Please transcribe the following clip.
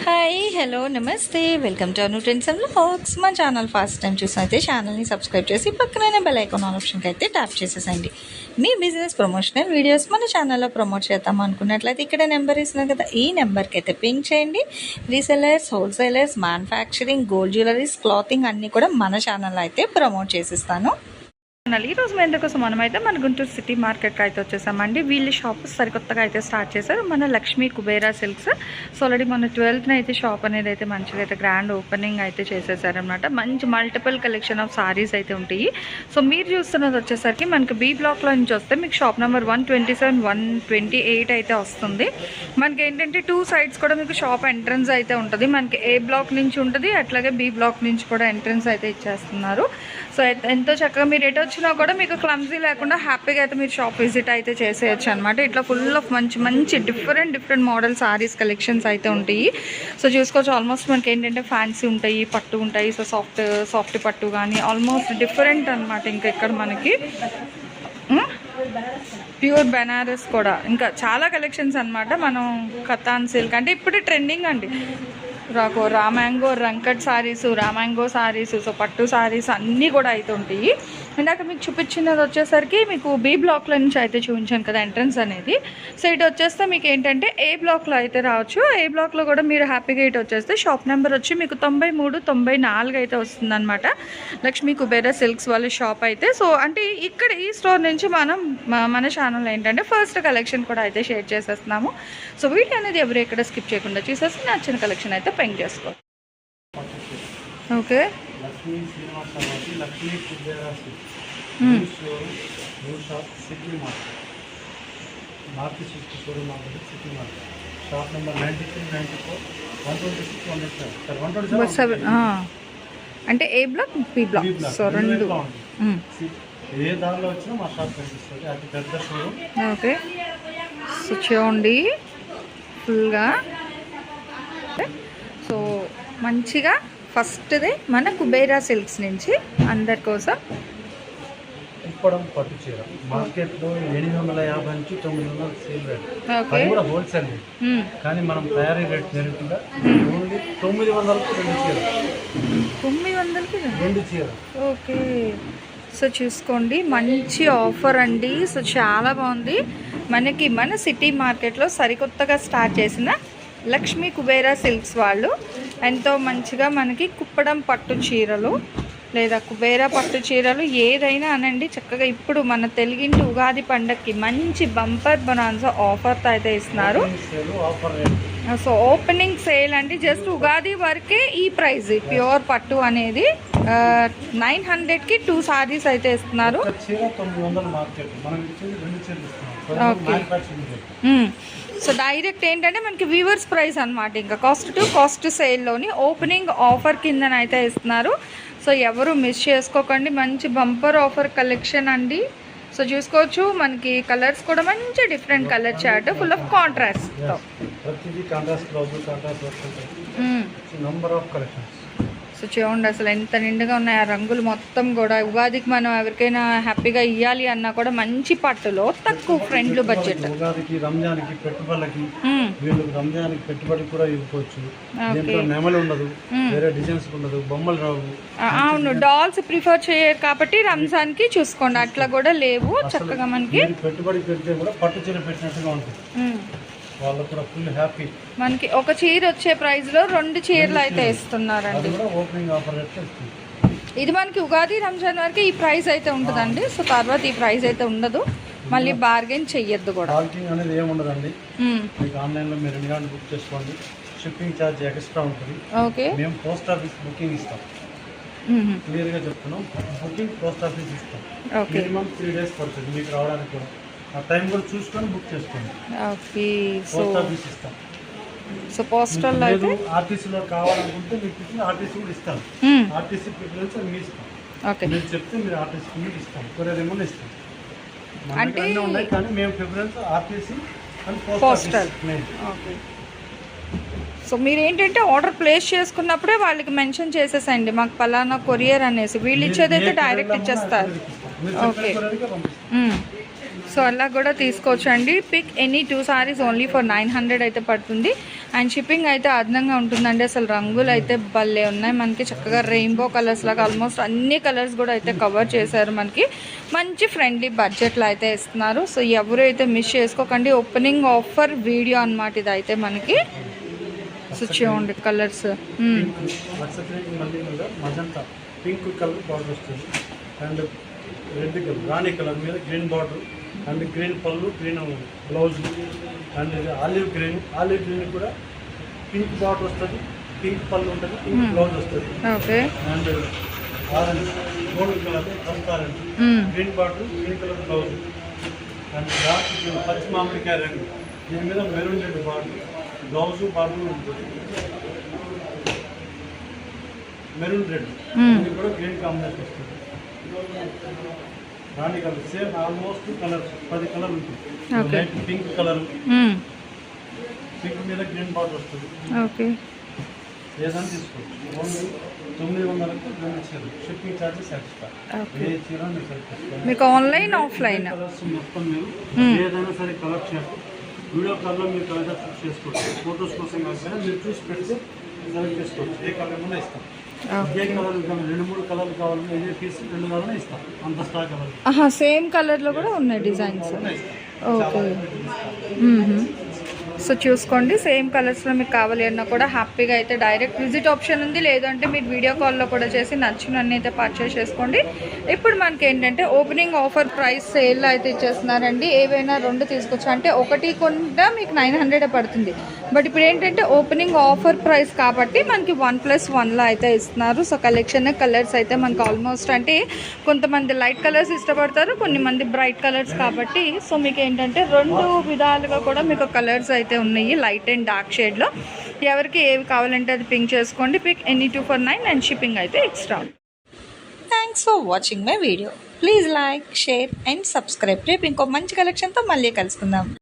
Hi hello నమస్తే welcome to Anu trends and vlogs. మా channel first time చూసినైతే ఛానల్ని subscribe చేసి పక్కనే బెల్ ఐకాన్ ఆప్షన్కి అయితే ట్యాప్ చేసేసండి. మీ బిజినెస్ ప్రమోషనల్ వీడియోస్ మన ఛానల్లో ప్రమోట్ చేద్దాం అనుకున్నట్లయితే ఇక్కడ నెంబర్ ఇస్తున్నాం కదా, ఈ నెంబర్కి అయితే పింక్ చేయండి. Resellers, wholesalers, manufacturing, gold jewelleries, clothing అన్నీ కూడా మన ఛానల్లో అయితే ప్రమోట్ చేసిస్తాను. ఈరోజు మీ అందరి కోసం మనమైతే మన గుంటూరు సిటీ మార్కెట్కి అయితే వచ్చేసామండి. వీళ్ళ షాప్ సరికొత్తగా అయితే స్టార్ట్ చేశారు, మన Lakshmi Kubera silks. So already మన 12th అయితే షాప్ అనేది అయితే మంచిగా అయితే గ్రాండ్ ఓపెనింగ్ అయితే చేసేసారనమాట. మంచి మల్టిపుల్ కలెక్షన్ ఆఫ్ సారీస్ అయితే ఉంటాయి. సో మీరు చూస్తున్నది వచ్చేసరికి మనకి బి బ్లాక్లో నుంచి వస్తే మీకు షాప్ నెంబర్ 127, 128 అయితే వస్తుంది. మనకి ఏంటంటే 2 sides కూడా మీకు షాప్ ఎంట్రన్స్ అయితే ఉంటుంది. మనకి ఏ బ్లాక్ నుంచి ఉంటుంది, అట్లాగే బి బ్లాక్ నుంచి కూడా ఎంట్రన్స్ అయితే ఇచ్చేస్తున్నారు. సో ఎంతో చక్కగా మీరు ఎటు వచ్చినా కూడా మీకు క్లమ్జీ లేకుండా హ్యాపీగా అయితే మీరు షాప్ విజిట్ అయితే చేసేయచ్చు అనమాట. ఇట్లా ఫుల్ ఆఫ్ మంచి డిఫరెంట్ మోడల్ సారీస్ కలెక్షన్స్ అయితే ఉంటాయి. సో చూసుకోవచ్చు, ఆల్మోస్ట్ మనకి ఏంటంటే ఫ్యాన్సీ ఉంటాయి, పట్టు ఉంటాయి. సో సాఫ్ట్ పట్టు కానీ ఆల్మోస్ట్ డిఫరెంట్ అనమాట. ఇంకా ఇక్కడ మనకి ప్యూర్ బెనారస్ కూడా ఇంకా చాలా కలెక్షన్స్ అనమాట. మనం కతాన్ సిల్క్ అంటే ఇప్పుడు ట్రెండింగ్ అండి. రామాంగో రంకట్ సారీసు, రామాంగో సారీసు, సో పట్టు సారీస్ అన్నీ కూడా అయితే ఉంటాయి. ఇందాక మీకు చూపించినది వచ్చేసరికి మీకు బి బ్లాక్లో నుంచి అయితే చూపించాను కదా ఎంట్రన్స్ అనేది. సో ఇటు వచ్చేస్తే మీకు ఏంటంటే ఏ బ్లాక్లో అయితే రావచ్చు. ఏ బ్లాక్లో కూడా మీరు హ్యాపీగా ఇటు వచ్చేస్తే షాప్ నెంబర్ వచ్చి మీకు 93, 94 అయితే వస్తుందన్నమాట. లక్ష్మీ కుబేరా సిల్క్స్ వాళ్ళ షాప్ అయితే. సో అంటే ఇక్కడ ఈ స్టోర్ నుంచి మనం మన ఛానల్ ఏంటంటే ఫస్ట్ కలెక్షన్ కూడా అయితే షేర్ చేసేస్తున్నాము. సో వీడియో అనేది ఎవరు ఎక్కడ స్కిప్ చేయకుండా చూసేసి నచ్చిన కలెక్షన్ అయితే పెంక్ చేసుకో. ఓకే, అంటే ఏ బ్లాక్ బి బ్లాక్, సో రెండు ఏ దారిలో వచ్చినా మా షాప్ కనిపిస్తుంది. అది పెద్ద షోరూమ్. ఓకే, సో చూడండి ఫుల్గా. సో మంచిగా ఫస్ట్దే మన కుబేరా సిల్క్స్ నుంచి అందరి కోసం కుప్పడం పట్టు చీర మార్కెట్లో 850 నుంచి 900 సేల్ రేట్, అది కూడా హోల్సేల్ రేట్. కానీ మనం తయారీ రేట్ డైరెక్ట్గా ఓన్లీ 900కి 2 చీర. 900కి 2 చీర. ఓకే, సో చూసుకోండి మంచి ఆఫర్ అండి. సో చాలా బాగుంది. మనకి మన సిటీ మార్కెట్లో సరికొత్తగా స్టార్ట్ చేసిన లక్ష్మీ కుబేరా సిల్క్స్ వాళ్ళు ఎంతో మంచిగా మనకి కుప్పడం పట్టు చీరలు లేదా కుబేరా పట్టు చీరలు ఏదైనా అనండి చక్కగా ఇప్పుడు మన తెలుగింటి ఉగాది పండగకి మంచి బంపర్ బొనాన్సా ఆఫర్తో అయితే ఇస్తున్నారు. సో ఓపెనింగ్ సేల్ అంటే జస్ట్ ఉగాది వరకే ఈ ప్రైస్. ప్యూర్ పట్టు అనేది 900కి 2 సారీస్ అయితే ఇస్తున్నారు. సో డైరెక్ట్ ఏంటంటే మనకి వ్యూవర్స్ ప్రైస్ అనమాట. ఇంకా కాస్ట్ టు కాస్ట్ సేల్లోని ఓపెనింగ్ ఆఫర్ కిందనైతే ఇస్తున్నారు. సో ఎవరు మిస్ చేసుకోకండి, మంచి బంపర్ ఆఫర్ కలెక్షన్ అండి. సో చూసుకోవచ్చు మనకి కలర్స్ కూడా మంచి different colour chart full of contrast. So చూడండి అసలు ఎంత నిండుగా ఉన్నాయి ఆ రంగులు మొత్తం కూడా. ఉగాదికి మనం ఎవరికైనా హ్యాపీగా ఇవ్వాలి అన్నా కూడా మంచి పట్టులో తక్కువ ఫ్రెండ్లీ బడ్జెట్. ఉగాదికి రంజాన్కి పెట్టుబడులకి రంజాన్కి పెట్టుబడి కూడా ఇవ్వచ్చు. నెమలు ఉండదు, వేరే డిజైన్స్ ఉండదు, బొమ్మలు రావు. అవును, డాల్స్ ప్రిఫర్ చేయరు కాబట్టి రంజాన్ కి చూసుకోండి అట్లా కూడా లేవు. చక్కగా మనకి పెట్టుబడి పెడితే కూడా పట్టు చీర పెట్టినట్టుగా ఉంటుంది. వాళ్ళు కూడా ఫుల్ హ్యాపీ. మనకి ఒక చీర వచ్చే ప్రైస్ లో 2 చీరలు అయితే ఇస్తున్నారండి. ఇది మనకి ఉగాది రంజాన్ వరకు ఈ ప్రైస్ అయితే ఉంటుందండి. సో తర్వాత ఈ ప్రైస్ అయితే ఉండదు, మళ్ళీ బార్గెన్ చెయ్యొద్దు కూడా. బార్గెనింగ్ అనేది ఏముండదండి. మీకు ఆన్లైన్లో మీరు 2 గంటలు బుక్ చేసుకోండి, షిప్పింగ్ ఛార్జ్ ఎక్స్ట్రా ఉంటుంది. ఓకే, మేము పోస్ట్ ఆఫీస్ బుకింగ్ ఇస్తాం. క్లియర్గా చెప్తున్నాం, బుకింగ్ పోస్ట్ ఆఫీస్ ఇస్తాం. మినిమం 3 days పడుతుంది మీకు రావడానికి కూడా. ఆ టైం కూడా చూసుకొని బుక్ చేసుకోండి. ఓకే, పోస్ట్ ఆఫీస్ ఇస్తాం. సో పోస్టల్ అయితే ఆర్టీసీలో కావాలనుకుంటే మీకు ఆర్టీసీ కూడా ఇస్తాం. ఆర్టీసీ ప్రిఫరెన్స్ మీ ఇస్తాం. ఓకే, మీరు చెప్తే మీరు ఆర్టీసీ మీకు ఇస్తాం, కొరియర్ ఏమన్నా ఇస్తాం. అంటే ఉన్నాయి కానీ మేము preference RTC and postal. Okay, so మీరు ఏంటంటే ఆర్డర్ ప్లేస్ చేసుకున్నప్పుడే వాళ్ళకి మెన్షన్ చేసేసండి మాకు పలానా కొరియర్ అనేసి. వీళ్ళు ఇచ్చేదైతే డైరెక్ట్ ఇచ్చేస్తారు. ఓకే, సో అలా కూడా తీసుకోవచ్చండి. Pick any 2 sarees only for 900 అయితే పడుతుంది. అండ్ షిప్పింగ్ అయితే అదనంగా ఉంటుందండి. అసలు రంగులు అయితే భలే ఉన్నాయి మనకి, చక్కగా రెయిన్బో కలర్స్ లాగా ఆల్మోస్ట్ అన్ని కలర్స్ కూడా అయితే కవర్ చేశారు మనకి. మంచి ఫ్రెండ్లీ బడ్జెట్లో అయితే ఇస్తున్నారు. సో ఎవరు అయితే మిస్ చేసుకోకండి, ఓపెనింగ్ ఆఫర్ వీడియో అన్నమాట ఇది అయితే మనకి. సో చూడండి colours, magenta pink colour border వస్తుంది అండ్ రెడ్ కలర్ రాణి కలర్ మీద green border and green pallu, green blouse and olive green కూడా పింక్ బార్డర్ వస్తుంది, పింక్ పళ్ళు ఉంటుంది, పింక్ బ్లౌజ్ వస్తుంది. Okay. And orange gold colour transparent green border, green colour blouse and dark పచ్చి మామిడికాయ రంగు, దీని మీద maroon red border, blouse border ఉంటుంది మెరూన్ రెడ్, ఇది కూడా గ్రీన్ కాంబినేషన్ వస్తుంది. రాణి colour same almost colour 10 colour ఉంటుంది. లైట్ పింక్ కలర్, పింక్ మీద గ్రీన్ బార్డర్ వస్తుంది. ఓకే. ఏదైనా తీసుకోవచ్చు. ఓన్లీ 900కు చీర, షిప్పింగ్ ఛార్జెస్ ఎక్స్ట్రా. ఏ చీర మీరు సెలెక్ట్ చేసుకోవాలి. మీకు ఆన్లైన్ ఆఫ్లైన్ కలర్స్ మొత్తం మీరు ఏదైనా సరే కలర్ చేయాలి. వీడియో కాల్లో మీరు కలర్ ఫిక్స్ చేసుకోవచ్చు. ఫొటోస్ కోసం కాకపోయినా మీరు చూసి పెడితే సెలెక్ట్ చేసుకోవచ్చు. ఏ కలర్ కూడా ఇస్తాం. ఏ కలర్ 2-3 కలర్లు కావాలన్నా ఇదే పీస్ 2 కలర్లు ఇస్తాం. అంత స్టాక్ కలర్ సేమ్ కలర్లో కూడా ఉన్నాయి డిజైన్స్. ఓకే. సో చూసుకోండి, సేమ్ కలర్స్లో మీకు కావాలి అన్నా కూడా హ్యాపీగా అయితే డైరెక్ట్ విజిట్ ఆప్షన్ ఉంది, లేదంటే మీరు వీడియో కాల్లో కూడా చేసి నచ్చినన్ని అయితే పర్చేస్ చేసుకోండి. ఇప్పుడు మనకి ఏంటంటే ఓపెనింగ్ ఆఫర్ ప్రైస్ సేల్లో అయితే ఇచ్చేస్తున్నారండి. ఏవైనా 2 తీసుకొచ్చా అంటే ఒకటి కొంటే మీకు 900 పడుతుంది. బట్ ఇప్పుడు ఏంటంటే ఓపెనింగ్ ఆఫర్ ప్రైస్ కాబట్టి మనకి 1+1లో అయితే ఇస్తున్నారు. సో కలెక్షన్ కలర్స్ అయితే మనకి ఆల్మోస్ట్ అంటే కొంతమంది లైట్ కలర్స్ ఇష్టపడతారు, కొన్ని మంది బ్రైట్ కలర్స్ కాబట్టి సో మీకు ఏంటంటే 2 విధాలుగా కూడా మీకు కలర్స్ అయితే ఉన్నాయి, లైట్ అండ్ డార్క్ షేడ్లో. ఎవరికి ఏవి కావాలంటే అది పింక్ చేసుకోండి. పిక్ ఎనీ 249 అండ్ షిప్పింగ్ అయితే extra. Thanks for watching my video. Please like, share and subscribe. రేపు ఇంకో మంచి కలెక్షన్తో మళ్ళీ కలుసుకుందాం.